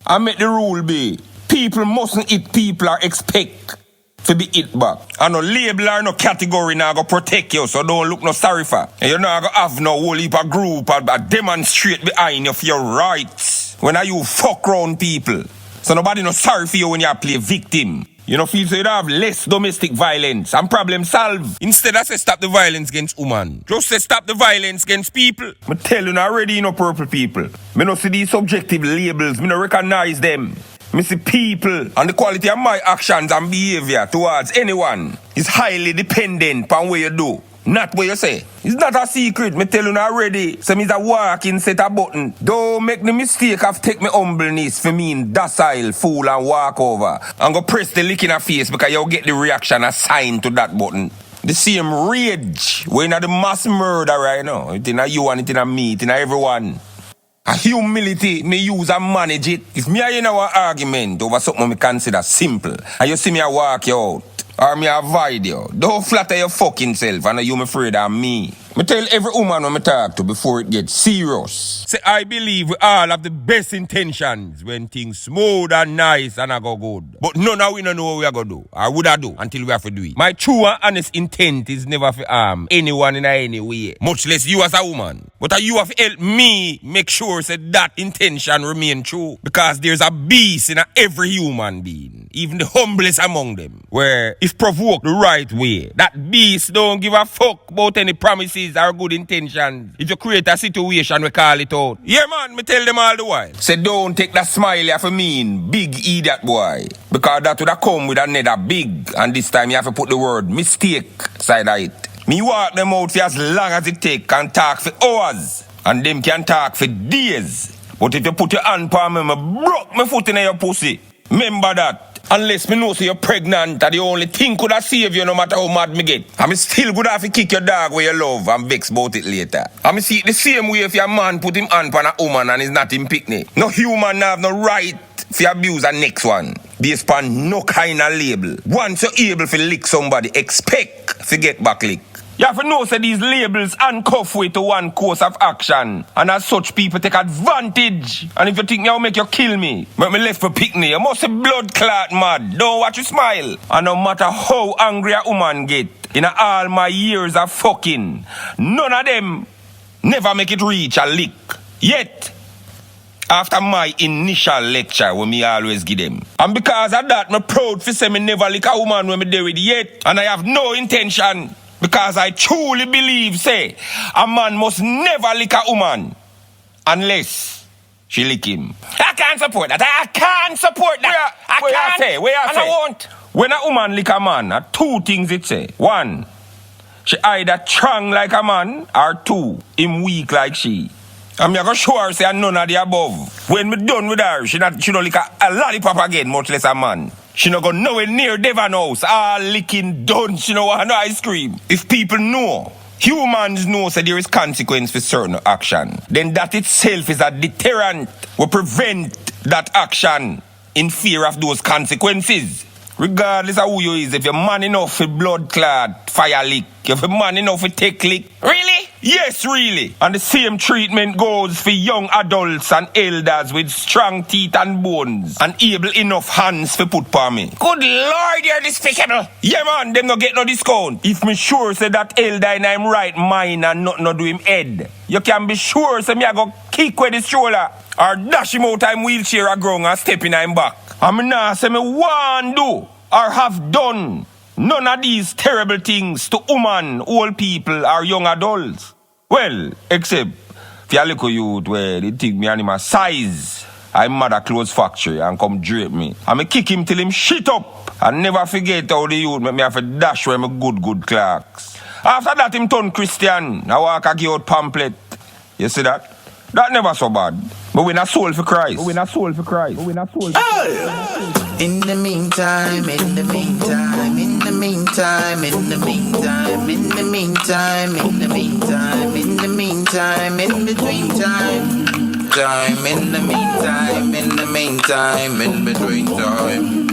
and make the rule be, people mustn't hit people or expect to be hit back. And no label or no category now go protect you, so don't look no sorry for. And you not gonna have no whole heap of group or demonstrate behind you for your rights. When are you fuck round people? So nobody no sorry for you when you play victim. You know, feel so you have less domestic violence and problem solved. Instead I say stop the violence against women. Just say stop the violence against people. I tell you already, you know, purple people. Me no see these subjective labels. Me no recognize them. Me see people and the quality of my actions and behavior towards anyone is highly dependent on what you do. Not what you say. It's not a secret, me tell you already. So me's a walking set a button. Don't make the mistake of take me humbleness for mean docile, fool and walk over. And go press the lick in her face because you'll get the reaction assigned to that button. The same rage. We're not the mass murder right now. It's in a you and it's in a me, it's in a everyone. A humility, me use and manage it. If me are in our argument over something me consider simple, and you see me a walk you out, or me avoid you, don't flatter your fucking self and you me afraid of me. Me tell every woman when me talk to before it gets serious. Say I believe we all have the best intentions when things smooth and nice and I go good. But none of we don't know what we are going to do, or would I do, until we have to do it. My true and honest intent is never to harm anyone in any way, much less you as a woman. But you have helped me make sure that intention remain true. Because there's a beast in every human being, even the humblest among them, where if provoked the right way, that beast don't give a fuck about any promises or good intentions. If you create a situation, we call it out. Yeah, man, me tell them all the while. Say don't take that smiley off a mean big idiot boy. Because that would have come with another big, and this time you have to put the word mistake side of it. Me walk them out for as long as it take and talk for hours. And them can talk for days. But if you put your hand on me, I broke my foot in your pussy. Remember that. Unless me know so you're pregnant, that the only thing could have saved you no matter how mad me get. And me still good have to kick your dog where you love and vex about it later. And me see it the same way if your man put him hand on a woman and he's not in picnic. No human have no right to abuse the next one. Based upon no kind of label. Once you're able to lick somebody, expect to get back lick. You have to know that these labels handcuff way to one course of action. And as such, people take advantage. And if you think you'll make you kill me, make me left for picnic, you must be blood clot mad. Don't watch you smile. And no matter how angry a woman get, in all my years of fucking, none of them never make it reach a lick. Yet, after my initial lecture when me always give them. And because of that, I'm proud to say me never lick a woman when me do it yet. And I have no intention. Because I truly believe, say, a man must never lick a woman unless she lick him. I can't support that. I can't support that. I won't. When a woman lick a man, two things it say. One, she either strong like a man, or two, him weak like she. I'm gonna show her say none of the above. When me done with her, she don't lick a lollipop again, much less a man. She no go nowhere near Devon house. All licking done. She no want no ice cream. If people know, humans know that there is consequence for certain action, then that itself is a deterrent. We prevent that action in fear of those consequences. Regardless of who you is, if you're man enough for blood clot, fire lick, if you're man enough for take lick. Really? Yes, really. And the same treatment goes for young adults and elders with strong teeth and bones and able enough hands for put for me. Good Lord, you're despicable. Yeah, man, them no get no discount. If me sure say that elder in him right mind and not no do him head, you can be sure say me I go kick with the stroller or dash him out of him wheelchair a ground and step in him back. And me nah say me want do or have done none of these terrible things to women, old people, or young adults. Well, except if you look at youth where they think me and him a size, I'm mother clothes factory and come drape me. And me kick him till him shit up. And never forget how the youth make me have a dash where my good Clarks. After that, him turn Christian. I walk a give out pamphlet. You see that? That never so bad. But we not soul for Christ. In the meantime, in the meantime, in the meantime, in the meantime, in the meantime, in the meantime, in the meantime, in between time, in the meantime, in the meantime, in between time.